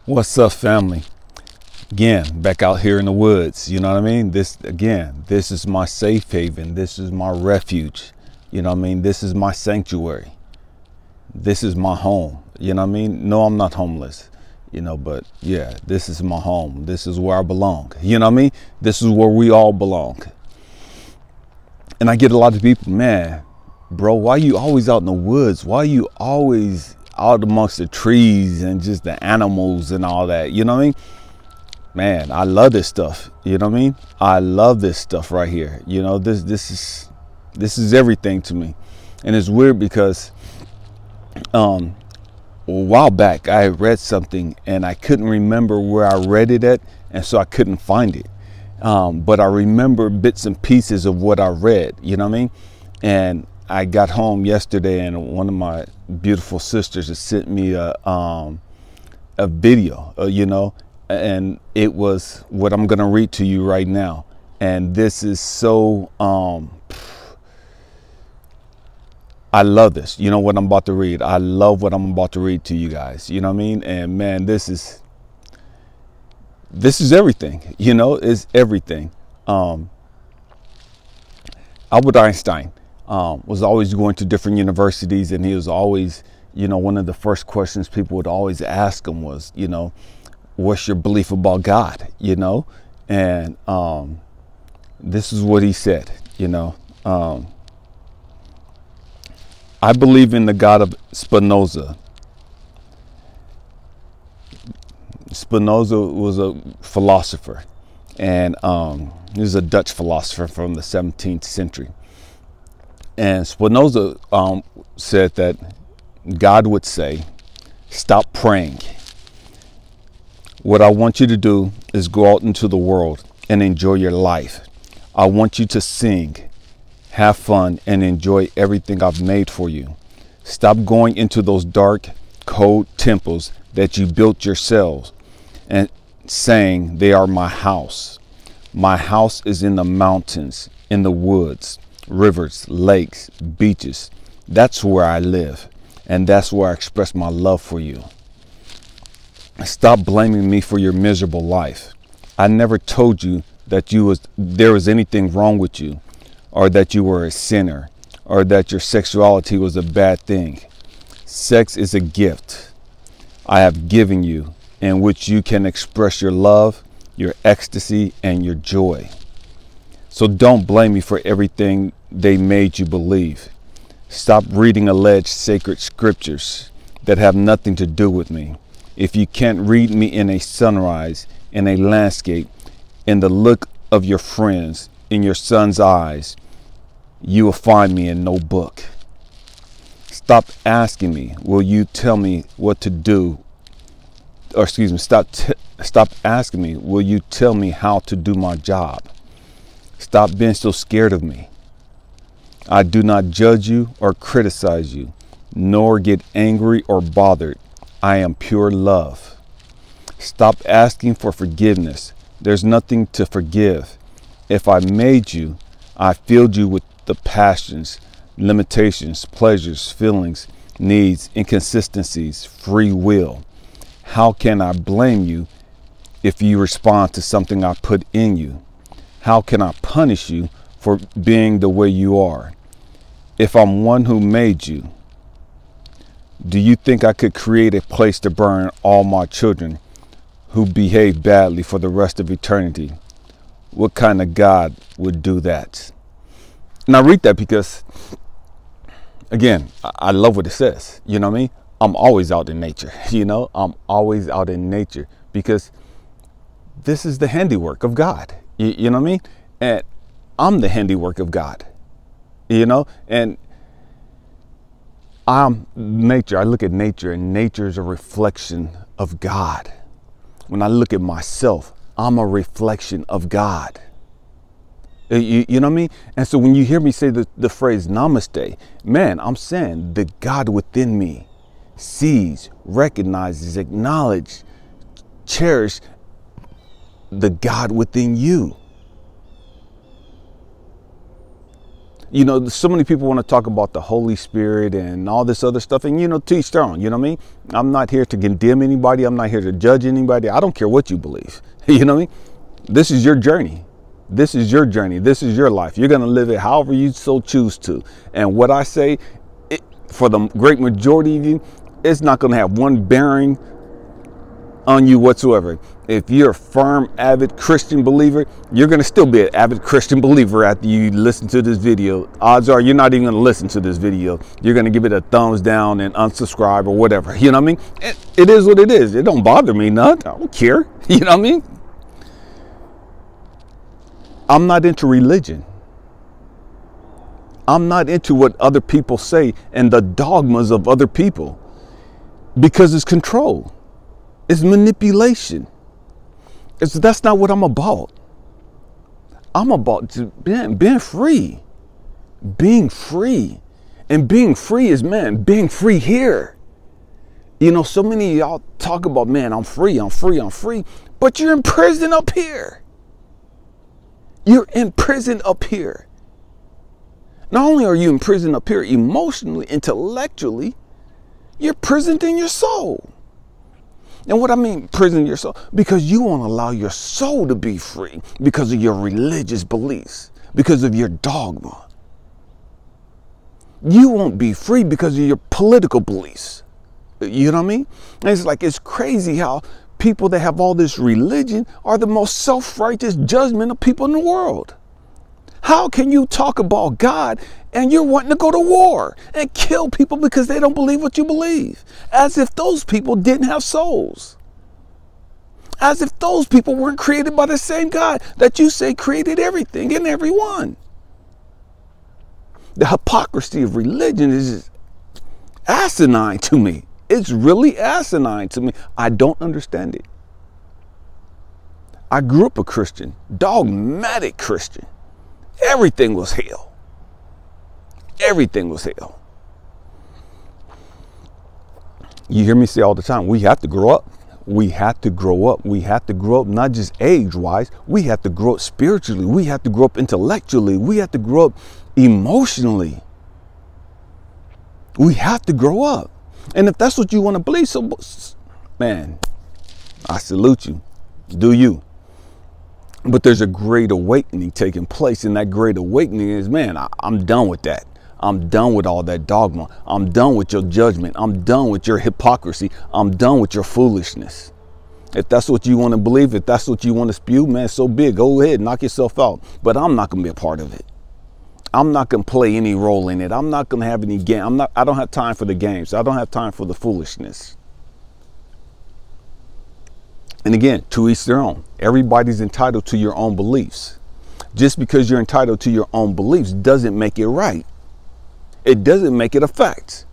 What's up, family? Again, back out here in the woods. You know what I mean? This is my safe haven. This is my refuge. You know what I mean? This is my sanctuary. This is my home. You know what I mean? No, I'm not homeless. But yeah, this is my home. This is where I belong. You know what I mean? This is where we all belong. And I get a lot of people, man, bro, why are you always out in the woods? Why are you always out amongst the trees and just the animals and all that? You know what I mean? Man, I love this stuff. You know what I mean? I love this stuff right here. This is everything to me. And it's weird because a while back I read something and I couldn't remember where I read it at, and so I couldn't find it. But I remember bits and pieces of what I read, you know what I mean? And I got home yesterday and one of my beautiful sisters has sent me a video, and it was what I'm gonna read to you right now. And this is so, I love this. You know what I'm about to read? I love what I'm about to read to you guys, you know what I mean? And man, this is everything, it's everything. Albert Einstein was always going to different universities, and he was always, one of the first questions people would always ask him was, what's your belief about God, And this is what he said, I believe in the God of Spinoza. Spinoza was a philosopher, and he was a Dutch philosopher from the 17th century. And Spinoza said that God would say, stop praying. What I want you to do is go out into the world and enjoy your life. I want you to sing, have fun, and enjoy everything I've made for you. Stop going into those dark, cold temples that you built yourselves and saying they are my house. My house is in the mountains, in the woods, rivers, lakes, beaches. That's where I live, and that's where I express my love for you. Stop blaming me for your miserable life. I never told you that there was anything wrong with you, or that you were a sinner, or that your sexuality was a bad thing. Sex is a gift I have given you, in which you can express your love, your ecstasy, and your joy. So don't blame me for everything they made you believe. Stop reading alleged sacred scriptures that have nothing to do with me. If you can't read me in a sunrise, in a landscape, in the look of your friends, in your son's eyes, you will find me in no book. Stop asking me, will you tell me what to do? Or excuse me, stop asking me, will you tell me how to do my job? Stop being so scared of me. I do not judge you or criticize you, nor get angry or bothered. I am pure love. Stop asking for forgiveness. There's nothing to forgive. If I made you, I filled you with the passions, limitations, pleasures, feelings, needs, inconsistencies, free will. How can I blame you if you respond to something I put in you? How can I punish you for being the way you are? If I'm one who made you, do you think I could create a place to burn all my children who behave badly for the rest of eternity? What kind of God would do that? And I read that because, again, I love what it says. You know what I mean? I'm always out in nature. I'm always out in nature because this is the handiwork of God. You know what I mean? And I'm the handiwork of God. And I'm nature. I look at nature, and nature is a reflection of God. When I look at myself, I'm a reflection of God. You know what I mean? And so when you hear me say the phrase namaste, man, I'm saying the God within me sees, recognizes, acknowledges, cherishes the God within you. You know, so many people want to talk about the Holy Spirit and all this other stuff, and, you know, to each their own, you know what I mean? I'm not here to condemn anybody. I'm not here to judge anybody. I don't care what you believe. You know what I mean? This is your journey. This is your journey. This is your life. You're going to live it however you so choose to. And what I say, for the great majority of you, it's not going to have one bearing on you whatsoever. If you're a firm, avid Christian believer, you're going to still be an avid Christian believer after you listen to this video. Odds are you're not even going to listen to this video. You're going to give it a thumbs down and unsubscribe or whatever. You know what I mean? It is what it is. It don't bother me none. I don't care. You know what I mean? I'm not into religion. I'm not into what other people say and the dogmas of other people, because it's control. It's manipulation. That's not what I'm about. I'm about being free. Being free. And being free is, man, being free here. You know, so many of y'all talk about, man, I'm free, I'm free, I'm free. But you're in prison up here. You're in prison up here. Not only are you in prison up here emotionally, intellectually, you're imprisoned in your soul. And what I mean, prison your soul, because you won't allow your soul to be free because of your religious beliefs, because of your dogma. You won't be free because of your political beliefs. You know what I mean? And it's like, it's crazy how people that have all this religion are the most self-righteous judgmental people in the world. How can you talk about God and you're wanting to go to war and kill people because they don't believe what you believe? As if those people didn't have souls. As if those people weren't created by the same God that you say created everything and everyone. The hypocrisy of religion is asinine to me. It's really asinine to me. I don't understand it. I grew up a Christian, dogmatic Christian. Everything was hell. Everything was hell. You hear me say all the time, we have to grow up. We have to grow up. We have to grow up, not just age-wise. We have to grow up spiritually. We have to grow up intellectually. We have to grow up emotionally. We have to grow up. And if that's what you want to believe, so, man, I salute you. Do you? But there's a great awakening taking place, and that great awakening is, man, I'm done with that. I'm done with all that dogma. I'm done with your judgment. I'm done with your hypocrisy. I'm done with your foolishness. If that's what you want to believe, if that's what you want to spew, man, so big. Go ahead, knock yourself out. But I'm not going to be a part of it. I'm not going to play any role in it. I'm not going to have any game. I don't have time for the games. I don't have time for the foolishness. And again, to each their own. Everybody's entitled to your own beliefs. Just because you're entitled to your own beliefs doesn't make it right. It doesn't make it a fact.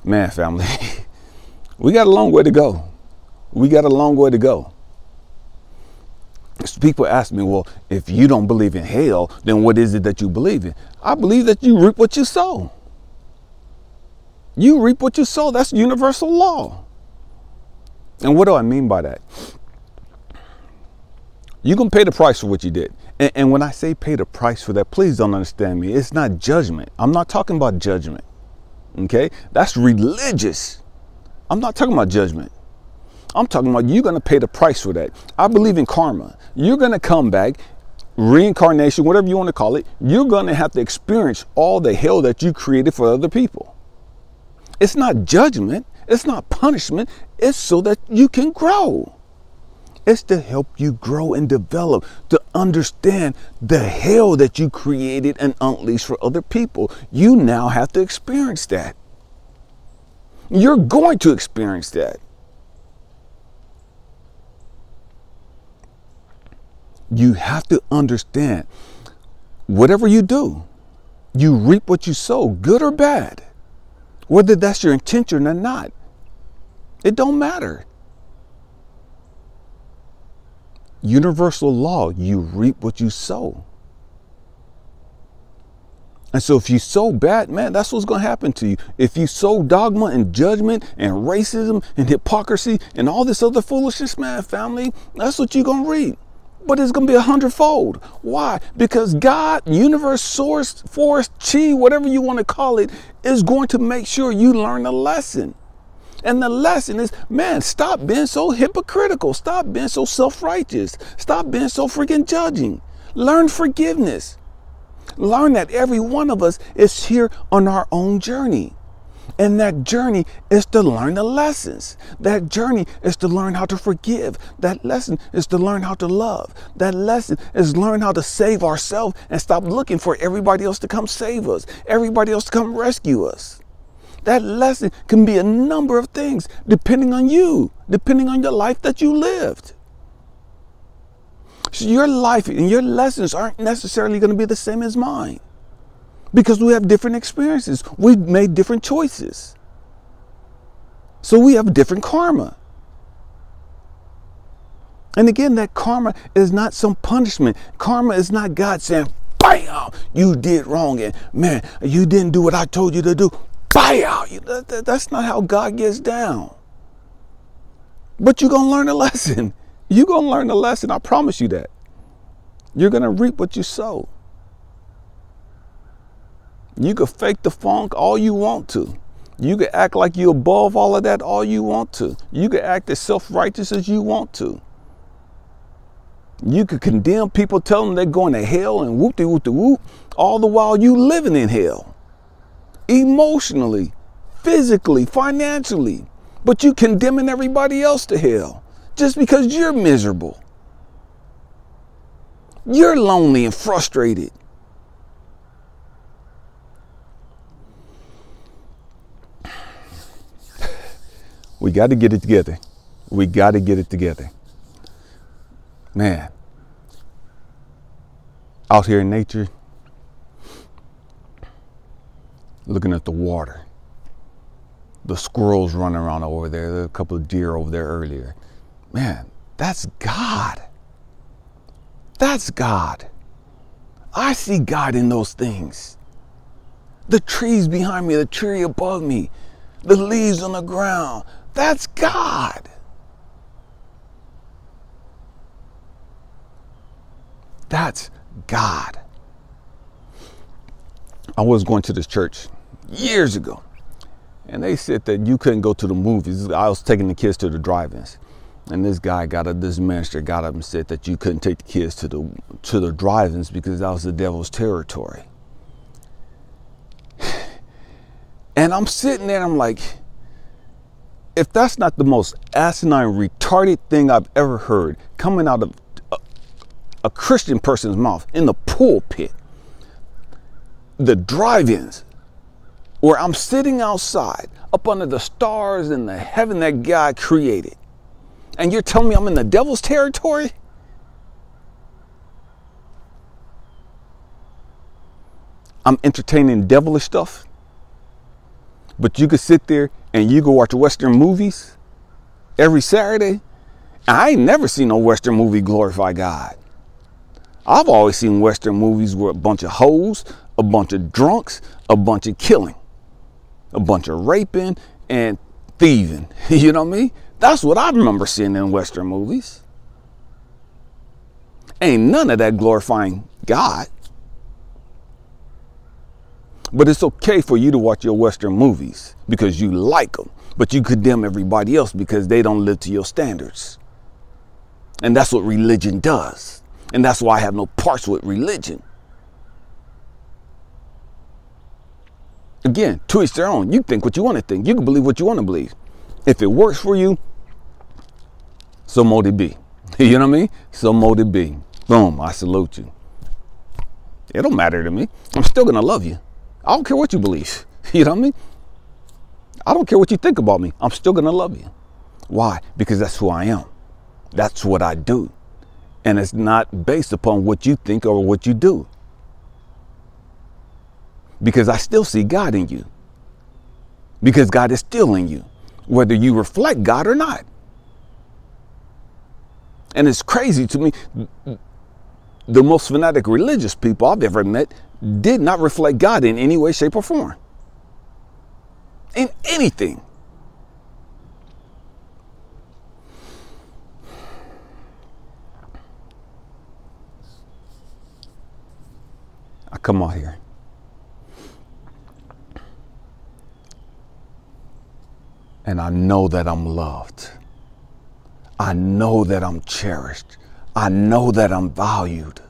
Man, family, we got a long way to go. We got a long way to go. So people ask me, well, if you don't believe in hell, then what is it that you believe in? I believe that you reap what you sow. You reap what you sow. That's universal law. And what do I mean by that? You're going to pay the price for what you did. And when I say pay the price for that, please don't understand me. It's not judgment. I'm not talking about judgment. Okay? That's religious. I'm not talking about judgment. I'm talking about you're going to pay the price for that. I believe in karma. You're going to come back, reincarnation, whatever you want to call it. You're going to have to experience all the hell that you created for other people. It's not judgment. It's not punishment. It's so that you can grow. It's to help you grow and develop, to understand the hell that you created and unleashed for other people. You now have to experience that. You're going to experience that. You have to understand, whatever you do, you reap what you sow, good or bad. Whether that's your intention or not, it don't matter. Universal law, you reap what you sow. And so if you sow bad, man, that's what's going to happen to you. If you sow dogma and judgment and racism and hypocrisy and all this other foolishness, man, family, that's what you're going to reap. but it's going to be 100-fold. Why? Because God, universe, source, force, chi, whatever you want to call it, is going to make sure you learn a lesson. And the lesson is, man, stop being so hypocritical. Stop being so self-righteous. Stop being so freaking judging. Learn forgiveness. Learn that every one of us is here on our own journey. And that journey is to learn the lessons. That journey is to learn how to forgive. That lesson is to learn how to love. That lesson is learn how to save ourselves and stop looking for everybody else to come save us, everybody else to come rescue us. That lesson can be a number of things depending on you, depending on your life that you lived. So your life and your lessons aren't necessarily going to be the same as mine because we have different experiences. We've made different choices. So we have different karma. And again, that karma is not some punishment. Karma is not God saying, bam, you did wrong. And man, you didn't do what I told you to do. That's not how God gets down. But you're going to learn a lesson. You're going to learn a lesson. I promise you that. You're going to reap what you sow. You can fake the funk all you want to. You can act like you're above all of that all you want to. You can act as self-righteous as you want to. You could condemn people, tell them they're going to hell and whoop-de-whoop-de-whoop, all the while you living in hell. Emotionally, physically, financially, but you condemning everybody else to hell just because you're miserable. You're lonely and frustrated. We got to get it together. We got to get it together. Man, out here in nature, looking at the water, the squirrels running around over there, there's a couple of deer over there earlier. Man, that's God. That's God. I see God in those things. The trees behind me, the tree above me, the leaves on the ground. That's God. That's God. I was going to this church years ago, and they said that you couldn't go to the movies. I was taking the kids to the drive-ins, and this minister got up and said that you couldn't take the kids to the drive-ins because that was the devil's territory. And I'm sitting there and I'm like, if that's not the most asinine, retarded thing I've ever heard coming out of a Christian person's mouth in the pulpit, the drive-ins, where I'm sitting outside up under the stars in the heaven that God created, and you're telling me I'm in the devil's territory? I'm entertaining devilish stuff, but you could sit there and you go watch Western movies every Saturday. I ain't never seen no Western movie glorify God. I've always seen Western movies where a bunch of hoes, a bunch of drunks, a bunch of killing, a bunch of raping and thieving. You know what I mean? That's what I remember seeing in Western movies. Ain't none of that glorifying God. But it's okay for you to watch your Western movies because you like them, but you condemn everybody else because they don't live to your standards. And that's what religion does. And that's why I have no parts with religion. Again, to each their own. You think what you want to think. You can believe what you want to believe. If it works for you, so mote it be. You know what I mean? So mote it be. Boom, I salute you. It don't matter to me. I'm still going to love you. I don't care what you believe. You know what I mean? I don't care what you think about me. I'm still going to love you. Why? Because that's who I am. That's what I do. And it's not based upon what you think or what you do. Because I still see God in you. Because God is still in you, whether you reflect God or not. And it's crazy to me, the most fanatic religious people I've ever met did not reflect God in any way, shape, or form. In anything. come out here. And I know that I'm loved. I know that I'm cherished. I know that I'm valued.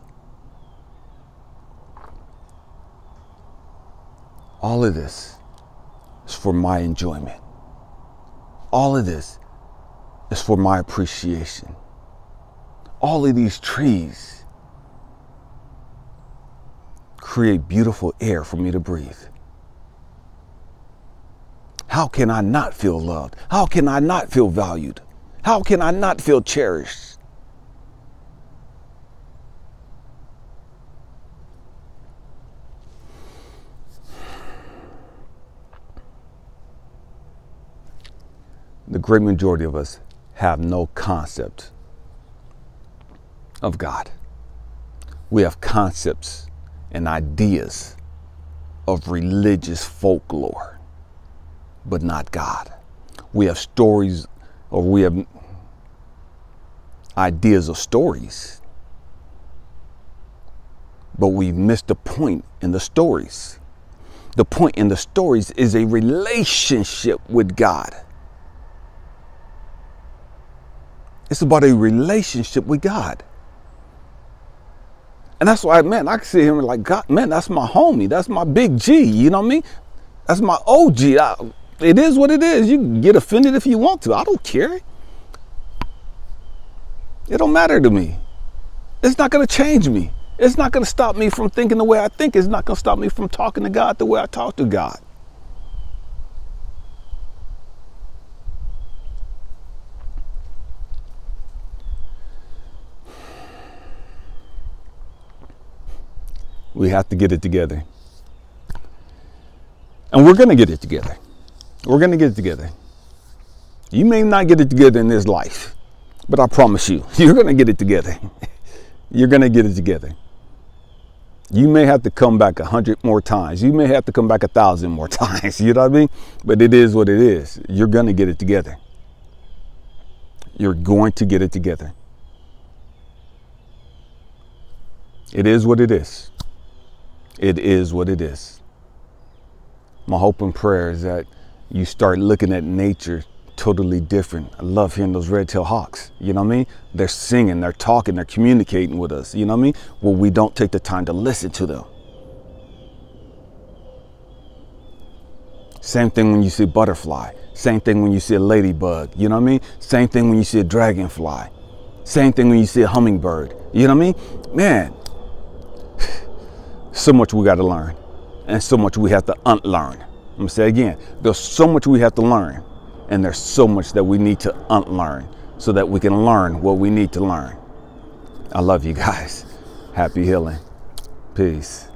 All of this is for my enjoyment. All of this is for my appreciation. All of these trees create beautiful air for me to breathe. How can I not feel loved? How can I not feel valued? How can I not feel cherished? The great majority of us have no concept of God. We have concepts and ideas of religious folklore, but not God. We have stories, or we have ideas of stories, but we've missed the point in the stories. The point in the stories is a relationship with God. It's about a relationship with God. And that's why, man, I can sit here and like, God, man, that's my homie. That's my big G. You know what I mean? That's my OG. It is what it is. You can get offended if you want to. I don't care. It don't matter to me. It's not going to change me. It's not going to stop me from thinking the way I think. It's not going to stop me from talking to God the way I talk to God. We have to get it together. And we're going to get it together. We're going to get it together. You may not get it together in this life, but I promise you, you're going to get it together. You're going to get it together. You may have to come back 100 more times. You may have to come back 1,000 more times. You know what I mean? But it is what it is. You're going to get it together. You're going to get it together. It is what it is. It is what it is. My hope and prayer is that you start looking at nature totally different. I love hearing those red-tailed hawks. You know what I mean? They're singing, they're talking, they're communicating with us. You know what I mean? Well, we don't take the time to listen to them. Same thing when you see a butterfly. Same thing when you see a ladybug. You know what I mean? Same thing when you see a dragonfly. Same thing when you see a hummingbird. You know what I mean? Man, so much we got to learn, and so much we have to unlearn. I'm gonna say again, there's so much we have to learn, and there's so much that we need to unlearn so that we can learn what we need to learn. I love you guys. Happy healing. Peace.